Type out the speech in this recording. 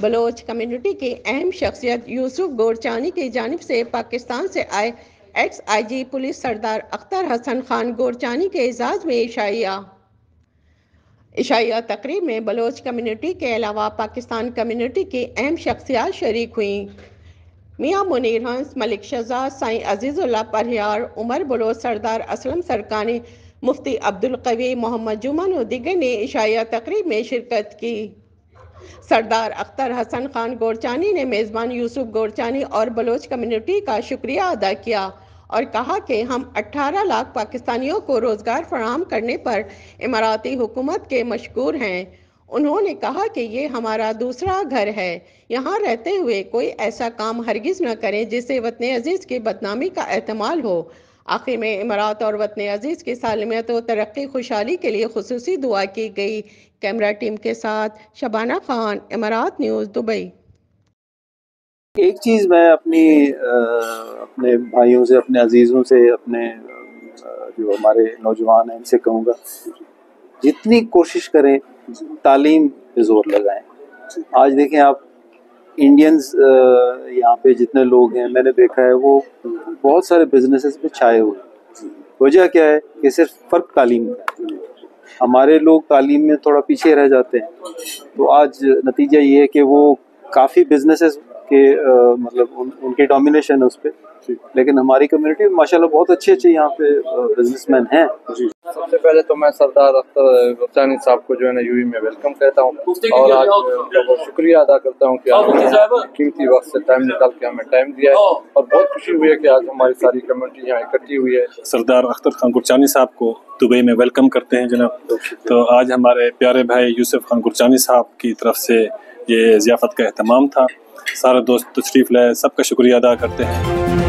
Bloch community की अहम शख्सियत यूसुफ गोरचानी की जानिब से पाकिस्तान से आए एक्स IG पुलिस सरदार अख्तर हसन खान गोरचानी के एजाज़ में इशाइया तकरीब में बलोच कम्युनिटी के अलावा पाकिस्तान कम्युनिटी की अहम शख्सियात शरीक हुई। मियाँ मुनीर हंस, मलिक शहजाद, साईं अजीज़ुल्लाह परयार, उमर बलोच, सरदार असलम सरकानी, मुफ्ती अब्दुल कवी, मोहम्मद जुमान और दीगर ने इशाइया तकरीब में शिरकत की। सरदार अख्तर हसन खान गोरचानी ने मेज़बान यूसुफ गोरचानी और बलोच कम्युनिटी का शुक्रिया अदा किया और कहा कि हम 18 लाख पाकिस्तानियों को रोज़गार फराहम करने पर इमाराती हुकूमत के मशकूर हैं। उन्होंने कहा कि ये हमारा दूसरा घर है। यहाँ रहते हुए कोई ऐसा काम हरगिज़ न करें जिससे वतन अजीज़ की बदनामी का एहतमाल हो। आखिर में इमारात और वतन अजीज़ की सालमियत और तरक्की खुशहाली के लिए खुसूसी दुआ की गई। कैमरा टीम के साथ शबाना खान, इमारात न्यूज़, दुबई। एक चीज़ मैं अपने भाइयों से, अपने अजीज़ों से, अपने जो हमारे नौजवान हैं इनसे कहूँगा, जितनी कोशिश करें तालीम पे ज़ोर लगाएं। आज देखें आप इंडियंस यहाँ पे जितने लोग हैं, मैंने देखा है वो बहुत सारे बिजनेसेस पे छाए हुए हैं। वजह क्या है कि सिर्फ फ़र्क तालीम का है। हमारे लोग तालीम में थोड़ा पीछे रह जाते हैं, तो आज नतीजा ये है कि वो काफ़ी बिजनेसेस के उनकी डोमिनेशन है उस पर। लेकिन हमारी कम्युनिटी माशाल्लाह बहुत अच्छे यहाँ पे बिजनेसमैन हैं। सबसे पहले तो मैं सरदार अख्तर गोरचानी साहब को जो है ना यूएई में वेलकम कहता हूँ और आज बहुत शुक्रिया अदा करता हूँ कि आपने कीमती वक्त से टाइम निकाल के हमें टाइम दिया है और बहुत खुशी हुई है कि आज हमारी सारी कम्युनिटी यहाँ इकट्ठी हुई है। सरदार अख्तर खान गोरचानी साहब को दुबई में वेलकम करते हैं जनाब। तो आज हमारे प्यारे भाई यूसुफ खान गोरचानी साहब की तरफ से ये ज़ियाफ़त का एहतमाम था। सारे दोस्त तशरीफ़ लाए, सबका शुक्रिया अदा करते हैं।